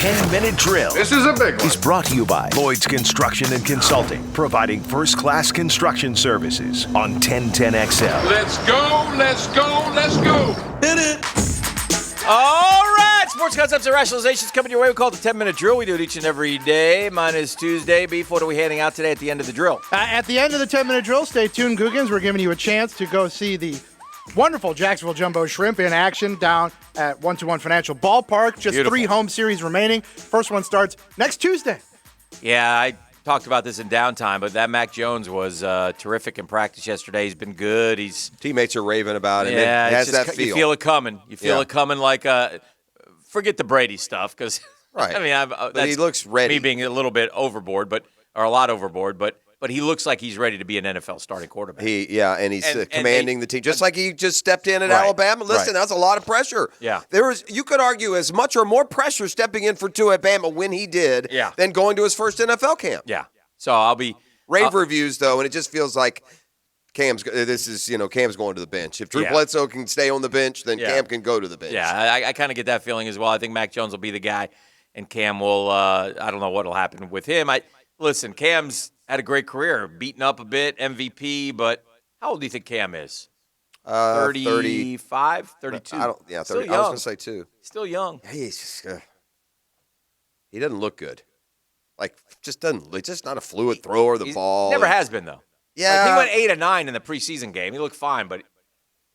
10-minute drill. This is a big one. Is brought to you by Lloyd's Construction and Consulting, providing first-class construction services on 1010XL. Let's go, let's go, let's go. Hit it. All right. Sports concepts and rationalizations coming your way. We call it the 10-minute drill. We do it each and every day. Mine is Tuesday. Beef, what are we handing out today at the end of the drill? At the end of the 10-minute drill, stay tuned, Googans. We're giving you a chance to go see the wonderful Jacksonville Jumbo Shrimp in action down at 121 Financial Ballpark. Just Beautiful. 3 home series remaining. First one starts next Tuesday. Yeah, I talked about this in downtime, but that Mac Jones was terrific in practice yesterday. He's been good. Teammates are raving about it. Yeah, It has just, that feel. You feel it coming. You feel it coming like forget the Brady stuff because Right. I mean, But he looks ready. Me being a little bit overboard, or a lot overboard, but he looks like he's ready to be an NFL starting quarterback. And he's commanding the team, just like he just stepped in at Alabama. Listen, that's a lot of pressure. Yeah. You could argue as much or more pressure stepping in for Tua at Bama when he did than going to his first NFL camp. Yeah. So I'll be rave reviews though, and it just feels like Cam's going to the bench. If Drew Bledsoe can stay on the bench, then Cam can go to the bench. Yeah, I kind of get that feeling as well. I think Mac Jones will be the guy, and Cam will. I don't know what will happen with him. Listen, Cam's had a great career, beaten up a bit, MVP, but how old do you think Cam is? 35, 32? 30. Still young. I was going to say 2. Still young. He's just, he doesn't look good. Just not a fluid thrower of the ball. Never has been, though. Yeah. He went 8 of 9 in the preseason game. He looked fine, but.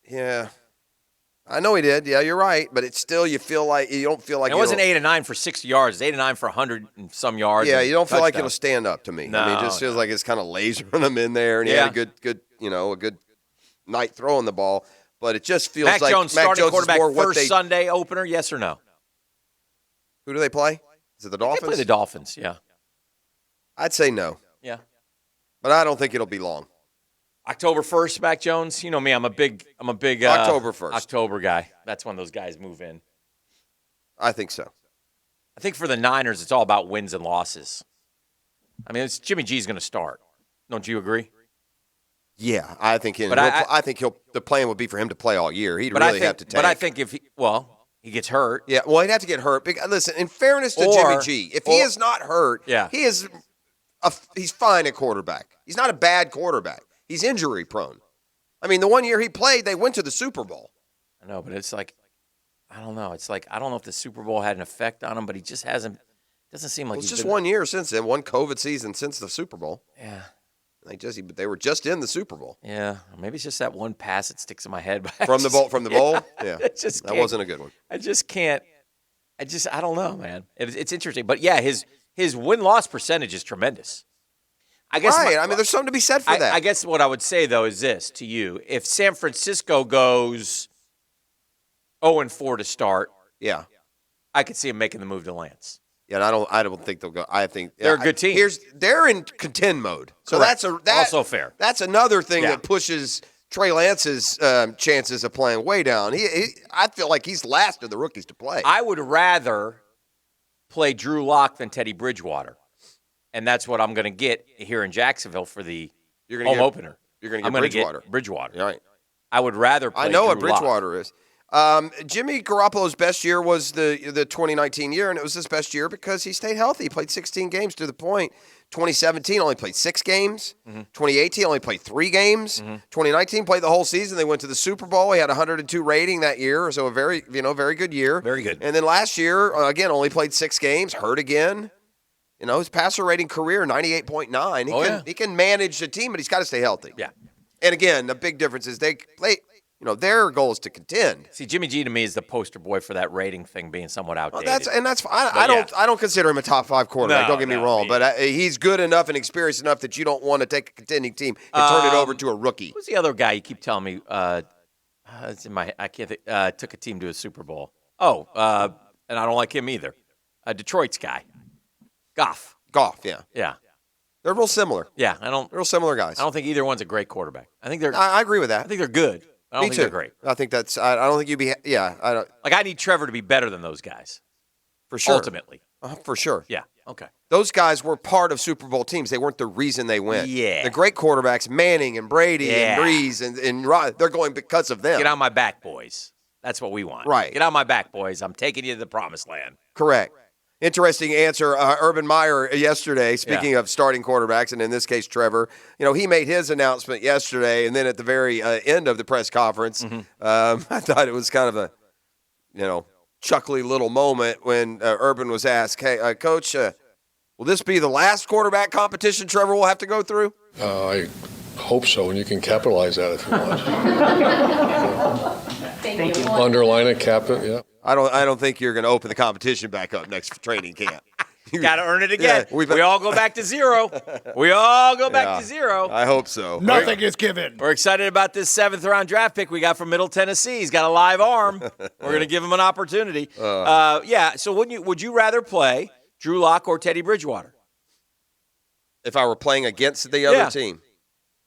Yeah. I know he did. Yeah, you're right. But it's still, you don't feel like it wasn't 8 of 9 for 60 yards. It's 8 of 9 for 100 and some yards. Yeah, you don't feel like touchdown. it'll stand up to me. No, I mean, it just feels like it's kind of lasering him in there, and he had a good night throwing the ball. But it just feels Mac like Jones Mac starting Jones quarterback is more what first Sunday opener. Yes or no? Who do they play? Is it the Dolphins? They play the Dolphins. Yeah. I'd say no. Yeah. But I don't think it'll be long. October 1st, Mac Jones. You know me, I'm a big October 1st. October guy. That's when those guys move in. I think so. I think for the Niners, it's all about wins and losses. I mean, Jimmy G's going to start. Don't you agree? Yeah, I think the plan would be for him to play all year. He'd really have to take. But I think if he gets hurt. Yeah, well, he'd have to get hurt. Listen, in fairness to Jimmy G, if he is not hurt, he is he's fine at quarterback. He's not a bad quarterback. He's injury prone. I mean, the one year he played, they went to the Super Bowl. I know, but it's like, I don't know. It's like, I don't know if the Super Bowl had an effect on him, but he just hasn't, doesn't seem like it's just 1 year since then, one COVID season since the Super Bowl. Yeah. They were just in the Super Bowl. Yeah. Maybe it's just that one pass that sticks in my head. From the bowl? Yeah. That wasn't a good one. I don't know, man. It's interesting. But yeah, his win-loss percentage is tremendous. I guess there's something to be said for that. I guess what I would say, though, is this to you. If San Francisco goes 0-4 to start, I could see him making the move to Lance. Yeah, I don't think they'll go. I think they're a good team. They're in contend mode. So Correct. that's also fair. That's another thing that pushes Trey Lance's chances of playing way down. I feel like he's last of the rookies to play. I would rather play Drew Lock than Teddy Bridgewater. And that's what I'm going to get here in Jacksonville for the home opener. You're going to get Bridgewater. Bridgewater. Right. I would rather play I know Drew what Bridgewater is. Jimmy Garoppolo's best year was the 2019 year, and it was his best year because he stayed healthy. He played 16 games to the point. 2017 only played 6 games. Mm-hmm. 2018 only played 3 games. Mm-hmm. 2019 played the whole season. They went to the Super Bowl. He had 102 rating that year, so a very good year. Very good. And then last year, again, only played 6 games, hurt again. His passer rating career, 98.9. He can manage the team, but he's got to stay healthy. Yeah. And again, the big difference is they play. Their goal is to contend. See, Jimmy G to me is the poster boy for that rating thing being somewhat outdated. That's fine. I don't consider him a top 5 quarterback. Don't get me wrong, but he's good enough and experienced enough that you don't want to take a contending team and turn it over to a rookie. Who's the other guy you keep telling me? It's in my. I can't think. Took a team to a Super Bowl. And I don't like him either. Detroit's guy. Goff, yeah. They're real similar. Yeah, They're real similar guys. I don't think either one's a great quarterback. I agree with that. I think they're good. I don't think they're great. I think that's. I don't think you'd be. Yeah, I don't. I need Trevor to be better than those guys. For sure. Ultimately. For sure. Yeah. Okay. Those guys were part of Super Bowl teams. They weren't the reason they went. Yeah. The great quarterbacks, Manning and Brady and Breeze and Rod, they're going because of them. Get on my back, boys. That's what we want. Right. Get on my back, boys. I'm taking you to the promised land. Correct. Interesting answer. Urban Meyer yesterday, speaking of starting quarterbacks, and in this case, Trevor, he made his announcement yesterday, and then at the very end of the press conference, I thought it was kind of a, chuckly little moment when Urban was asked, hey, Coach, will this be the last quarterback competition Trevor will have to go through? I hope so, and you can capitalize that if you want. Thank you. Underline it, cap it, yeah. I don't think you're going to open the competition back up next training camp. Got to earn it again. Yeah, we all go back to zero. We all go back to zero. I hope so. Nothing is given. We're excited about this 7th-round draft pick we got from Middle Tennessee. He's got a live arm. We're going to give him an opportunity. So would you rather play Drew Lock or Teddy Bridgewater? If I were playing against the other team.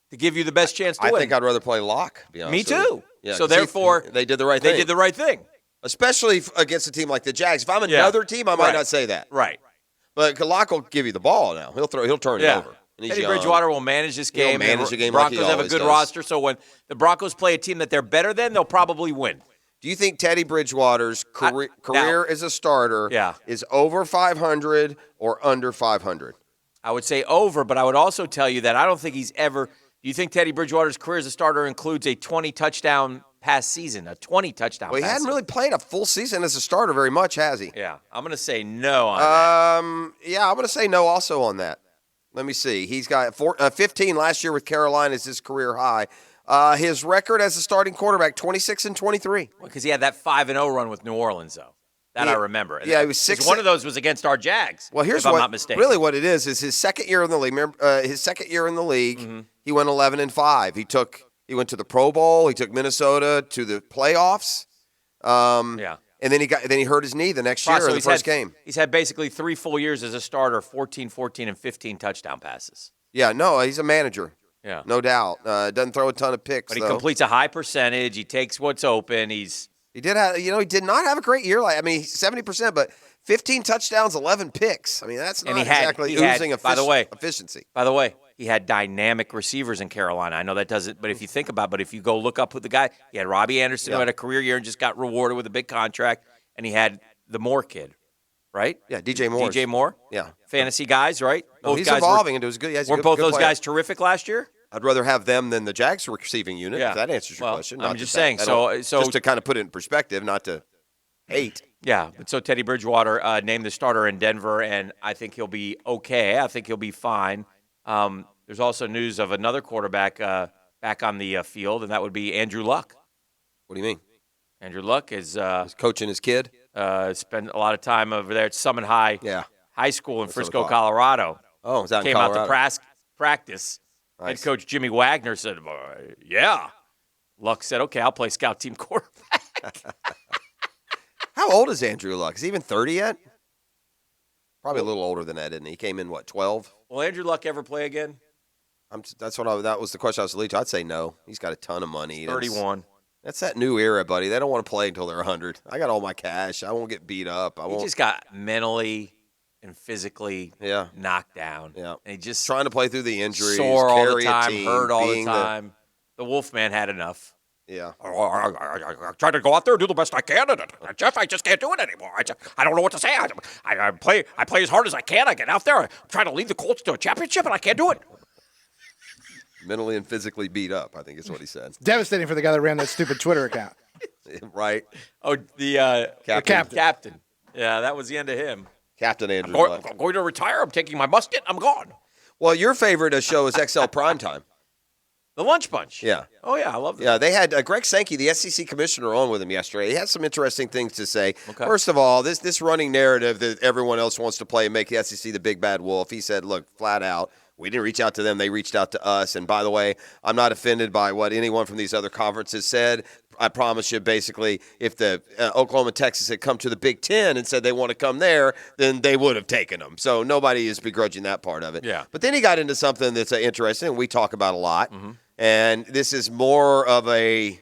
To give you the best chance to win. I think I'd rather play Lock, to be honest. Me with too. you. Yeah, so therefore, they did the right thing. They did the right thing. Especially against a team like the Jags. If I'm another team, I might not say that. Right. But Lock will give you the ball now. He'll turn it over. And Teddy Bridgewater will manage this game. He'll manage the game Broncos like he have a good always roster, so when the Broncos play a team that they're better than, they'll probably win. Do you think Teddy Bridgewater's career as a starter is over 500 or under 500? I would say over, but I would also tell you that I don't think he's ever – do you think Teddy Bridgewater's career as a starter includes a 20-touchdown pass season, a 20-touchdown pass Well, he hadn't really played a full season as a starter very much, has he? Yeah. I'm going to say no on that. Yeah, I'm going to say no also on that. Let me see. He's got 15 last year with Carolina as his career high. His record as a starting quarterback, 26-23. Because he had that 5-0 run with New Orleans, though. That I remember. Yeah, he was 6. One of those was against our Jags. Well, here's if I'm not mistaken. Really what it is his second year in the league. Remember, his second year in the league, he went 11-5. He went to the Pro Bowl. He took Minnesota to the playoffs. And then he hurt his knee the next year in the first game. He's had basically 3 full years as a starter, 14, 14, and 15 touchdown passes. Yeah, no, he's a manager. Yeah, no doubt. Doesn't throw a ton of picks, but he completes a high percentage. He takes what's open. He did not have a great year. 70%, but 15 touchdowns, 11 picks. I mean, that's not exactly oozing efficiency. By the way, he had dynamic receivers in Carolina. I know that doesn't, but if you think about it, but if you go look up who the guy, he had Robbie Anderson who had a career year and just got rewarded with a big contract, and he had the Moore kid, right? Yeah, DJ Moore. DJ Moore. Yeah. Fantasy guys, right? No, he's evolving into his good. Yeah, were both those guys terrific last year? I'd rather have them than the Jags receiving unit, if that answers your question. I'm just saying. So just to kind of put it in perspective, not to hate. Yeah, but so Teddy Bridgewater named the starter in Denver, and I think he'll be okay. I think he'll be fine. There's also news of another quarterback back on the field, and that would be Andrew Luck. What do you mean? Andrew Luck is he's coaching his kid. Spent a lot of time over there at Summit High High School in Frisco, Colorado. Oh, is that came in Colorado? out to practice. Nice. Head coach Jimmy Wagner said, "Yeah." Luck said, "Okay, I'll play scout team quarterback." How old is Andrew Luck? Is he even 30 yet? Probably a little older than that, isn't he? He came in, 12? Will Andrew Luck ever play again? That was the question I was leading to. I'd say no. He's got a ton of money. 31. That's that new era, buddy. They don't want to play until they're 100. I got all my cash. I won't get beat up. He just got mentally and physically knocked down. Yeah. And he just trying to play through the injuries, sore all the carry time, a team, hurt all the time. The Wolfman had enough. Yeah. I try to go out there and do the best I can, and Jeff, I just can't do it anymore. I don't know what to say. I play as hard as I can. I get out there. I'm trying to lead the Colts to a championship, and I can't do it. Mentally and physically beat up, I think is what he said. Devastating for the guy that ran that stupid Twitter account. Right. Oh, the captain. Yeah, that was the end of him. Captain Andrew Luck. I'm going to retire. I'm taking my musket. I'm gone. Well, your favorite show is XL Primetime. The Lunch Bunch. Yeah. Oh, yeah, I love that. Yeah, they had Greg Sankey, the SEC commissioner, on with him yesterday. He had some interesting things to say. Okay. First of all, this running narrative that everyone else wants to play and make the SEC the big bad wolf, he said, look, flat out, we didn't reach out to them. They reached out to us. And by the way, I'm not offended by what anyone from these other conferences said. I promise you, basically, if the Oklahoma and Texas had come to the Big Ten and said they want to come there, then they would have taken them. So nobody is begrudging that part of it. Yeah. But then he got into something that's interesting and we talk about a lot. Mm-hmm. And this is more of a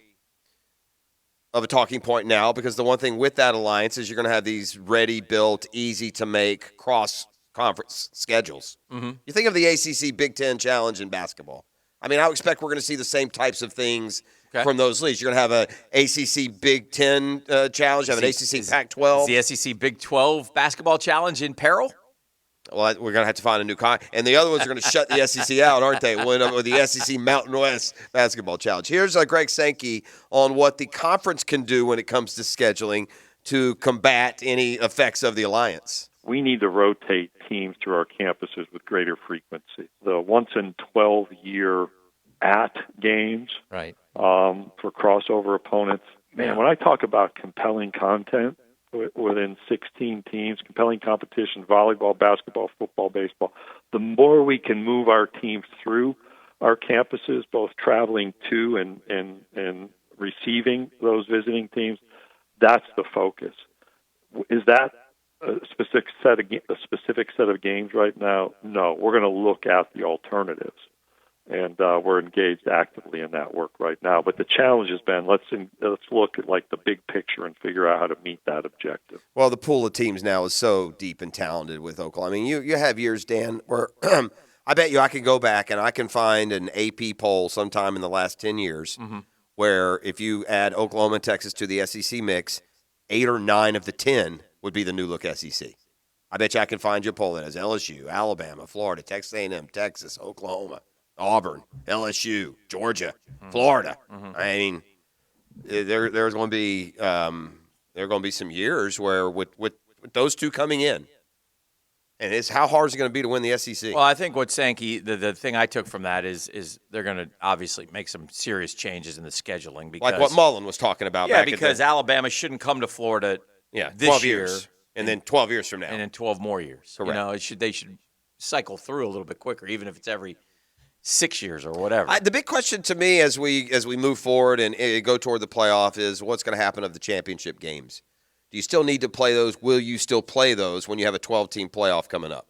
talking point now because the one thing with that alliance is you're going to have these ready-built, easy-to-make cross-conference schedules. Mm-hmm. You think of the ACC Big Ten Challenge in basketball. I mean, I expect we're going to see the same types of things from those leagues. You're going to have a ACC Big Ten challenge, have an ACC Pac-12. Is the SEC Big 12 basketball challenge in peril? Well, we're going to have to find a new and the other ones are going to shut the SEC out, aren't they? With the SEC Mountain West basketball challenge. Here's Greg Sankey on what the conference can do when it comes to scheduling to combat any effects of the alliance. We need to rotate teams through our campuses with greater frequency. The once in 12-year games, right, for crossover opponents. Man, when I talk about compelling content within 16 teams, compelling competition, volleyball, basketball, football, baseball, the more we can move our teams through our campuses, both traveling to and receiving those visiting teams, that's the focus. Is that a specific set of games right now? No, we're going to look at the alternatives, and we're engaged actively in that work right now. But the challenge has been let's look at the big picture and figure out how to meet that objective. Well, the pool of teams now is so deep and talented with Oklahoma. I mean, you have years, Dan, where I bet you I can go back and I can find an AP poll sometime in the last 10 years where if you add Oklahoma and Texas to the SEC mix, 8 or 9 of the 10 would be the new look SEC. I bet you I can find you a poll that has LSU, Alabama, Florida, Texas A&M, Texas, Oklahoma, Auburn, LSU, Georgia, Florida. I mean, there's going to be some years where with those two coming in, and it's how hard is it going to be to win the SEC? Well, I think what Sankey, the thing I took from that is they're going to obviously make some serious changes in the scheduling because like what Mullen was talking about. Yeah, back because Alabama shouldn't come to Florida. This 12 year, years, and then 12 years from now, and then 12 more years. Correct. They should cycle through a little bit quicker, even if it's every 6 years or whatever. The big question to me as we move forward and go toward the playoff is what's going to happen of the championship games. Do you still need to play those? Will you still play those when you have a 12-team playoff coming up?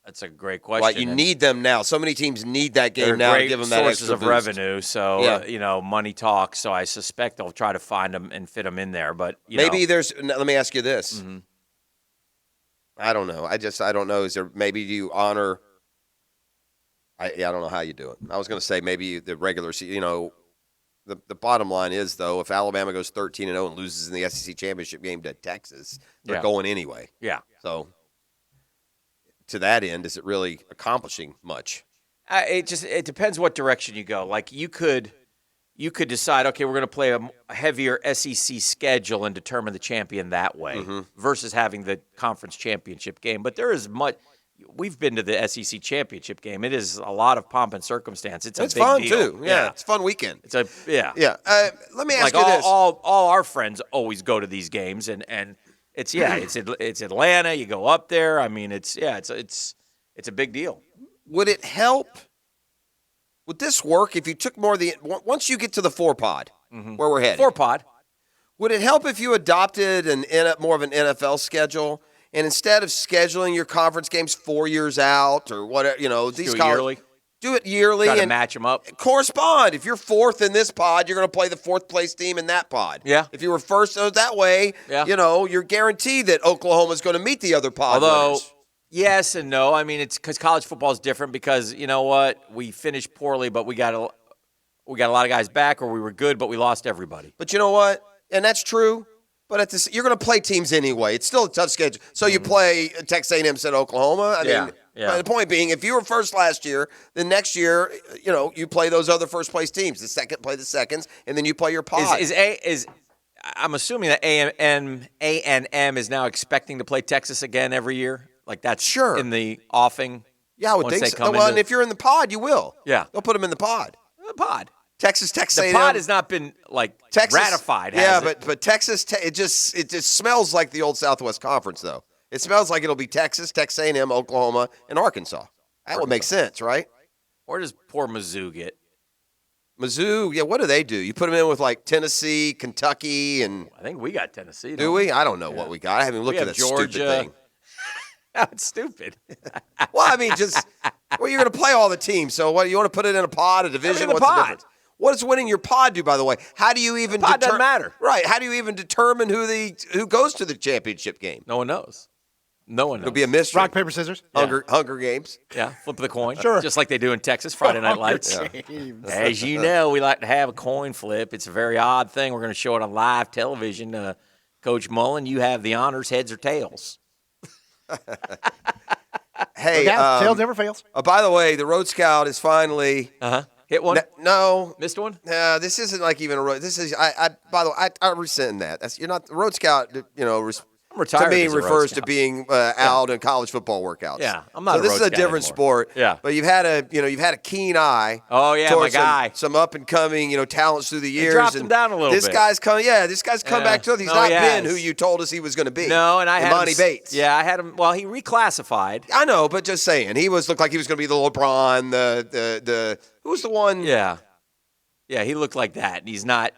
That's a great question. Right, you need them now. So many teams need that game now to give them that sources extra of boost. revenue. So money talks. So I suspect they'll try to find them and fit them in there. But maybe there's. Let me ask you this. I don't know. I don't know. Is there maybe you honor? I don't know how you do it. I was going to say maybe the regular. The bottom line is though, if Alabama goes 13-0 and loses in the SEC championship game to Texas, they're going anyway. Yeah. So. To that end, is it really accomplishing much? It depends what direction you go. Like you could decide, okay, we're going to play a heavier SEC schedule and determine the champion that way versus having the conference championship game. But there is much. We've been to the SEC championship game. It is a lot of pomp and circumstance. It's a big fun deal. too. Yeah, it's a fun weekend. Yeah. Let me ask like you this: all our friends always go to these games and. It's Atlanta. You go up there. I mean, it's a big deal. Would it help? Would this work if you took once you get to the 4-pod, where we're headed? 4-pod. Would it help if you adopted more of an NFL schedule and instead of scheduling your conference games 4 years out or whatever, these yearly? Do it yearly Try to and match them up. Correspond. If you're fourth in this pod, you're going to play the fourth place team in that pod. Yeah. If you were first that way, you're guaranteed that Oklahoma's going to meet the other pod winners. Yes and no. I mean, it's because college football is different because you know what? We finished poorly, but we got a lot of guys back, or we were good, but we lost everybody. But you know what? And that's true. But you're going to play teams anyway. It's still a tough schedule. So you play Texas A&M instead of Oklahoma. I mean, the point being, if you were first last year, then next year, you play those other first place teams. The second play the seconds, and then you play your pod. I'm assuming that A&M is now expecting to play Texas again every year. Like that's in the offing. Yeah, I would think so. Well, and if you're in the pod, you will. Yeah, they'll put them in the pod. The pod. Texas A&M. The pod has not been ratified. But Texas, it just smells like the old Southwest Conference, though. It smells like it'll be Texas A&M, Oklahoma, and Arkansas. That would make sense, right? Where does poor Mizzou get? Mizzou, what do they do? You put them in with Tennessee, Kentucky, and I think we got Tennessee. Do we? I don't know what we got. I haven't looked at that stupid thing. No, it's stupid. Well, I mean, you're going to play all the teams. So what? You want to put it in a pod, a division? What's the difference? What does winning your pod do, by the way? How do you even pod doesn't matter. Right. How do you even determine who goes to the championship game? No one knows. No one knows. It'll be a mystery. Rock, paper, scissors. Hunger Games. Yeah, flip the coin. Sure. Just like they do in Texas, Friday Night Lights. As you know, we like to have a coin flip. It's a very odd thing. We're going to show it on live television. Coach Mullen, you have the honors, heads or tails. Hey, tails never fails. By the way, the Road Scout is finally Hit one? no. Missed one? This isn't like even a road. This is by the way, I rescind that. You're not the Road Scout. I'm retired to me as a Road refers to Scout. being out in college football workouts. Yeah, I'm not So a this Road is a Scout different anymore. sport. Yeah. But you've had a keen eye. Oh, yeah, towards my guy. Some up and coming talents through the years. dropped him down a little this bit. Guy's come. Yeah, this guy's come Yeah. back to it. He's No, not he been has. who you told us he was going to be. No, and I had Imani him, Bates. Yeah, I had him. Well, he reclassified. I know, but just saying, he looked like he was going to be the LeBron. The who was the one? Yeah, he looked like that, and he's not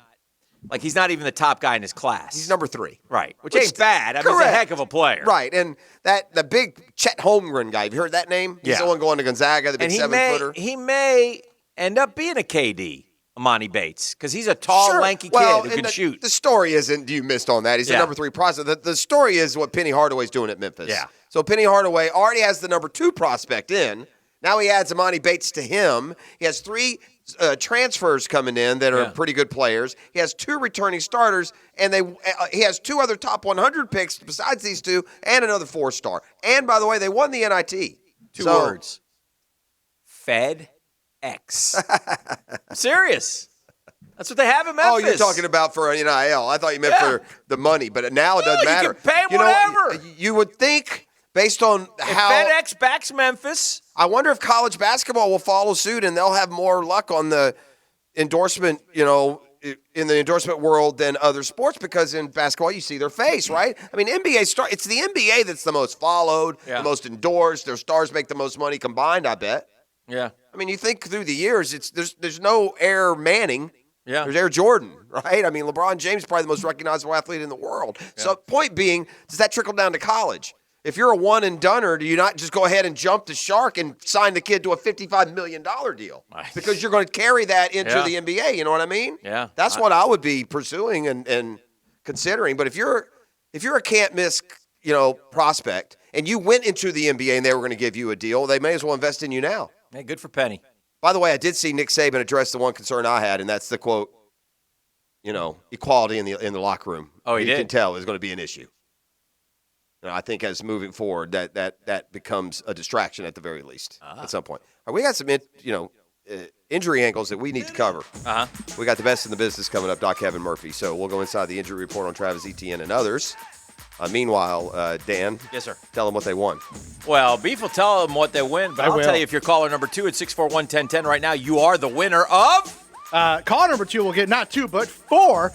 even the top guy in his class. He's number 3. Right, which ain't bad. I mean, he's a correct. heck of a player. Right, and the big Chet Holmgren guy. Have you heard that name? He's Yeah. the one going to Gonzaga, the big And he 7-footer. may end up being a KD, Imani Bates, because he's a tall, Sure. lanky Well, kid who and can shoot. The story isn't you missed on that. He's the Yeah. number 3 prospect. The story is what Penny Hardaway's doing at Memphis. Yeah. So Penny Hardaway already has the number 2 prospect in. Now he adds Imani Bates to him. He has 3 transfers coming in that are pretty good players. He has 2 returning starters, and he has 2 other top 100 picks besides these 2, and another 4-star. And by the way, they won the NIT. Two words. Fed X. I'm serious. That's what they have in Memphis. Oh, you're talking about for an NIL. I thought you meant for the money, but now it doesn't No, you matter. can pay 'em You know what? whatever. You would think, based on how FedEx backs Memphis. I wonder if college basketball will follow suit and they'll have more luck on the endorsement, in the endorsement world than other sports, because in basketball you see their face, right? I mean, it's the NBA that's the most followed, the most endorsed. Their stars make the most money combined, I bet. Yeah. I mean, you think through the years, there's no Air Manning. Yeah. There's Air Jordan, right? I mean, LeBron James is probably the most recognizable athlete in the world. So point being, does that trickle down to college? If you're a one-and-doner, do you not just go ahead and jump the shark and sign the kid to a $55 million deal? Because you're going to carry that into the NBA, you know what I mean? Yeah. That's what I would be pursuing and considering. But if you're a can't-miss, prospect, and you went into the NBA and they were going to give you a deal, they may as well invest in you now. Hey, good for Penny. By the way, I did see Nick Saban address the one concern I had, and that's the quote, equality in the locker room. Oh, he You did? can tell is going to be an issue. I think as moving forward, that becomes a distraction at the very least at some point. All right, we got some injury angles that we need to cover. We got the best in the business coming up, Doc Kevin Murphy. So we'll go inside the injury report on Travis Etienne and others. Meanwhile, Dan, Yes, sir. tell them what they won. Well, Beef will tell them what they win, but I'll tell you, if you're caller number 2 at 641-1010 right now, you are the winner of... Caller number 2 will get not 2, but 4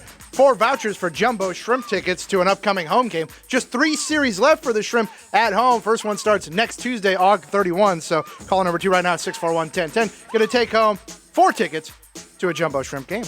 vouchers for Jumbo Shrimp tickets to an upcoming home game. Just 3 series left for the Shrimp at home. First one starts next Tuesday, August 31. So caller number 2 right now at 641-1010. Going to take home 4 tickets to a Jumbo Shrimp game.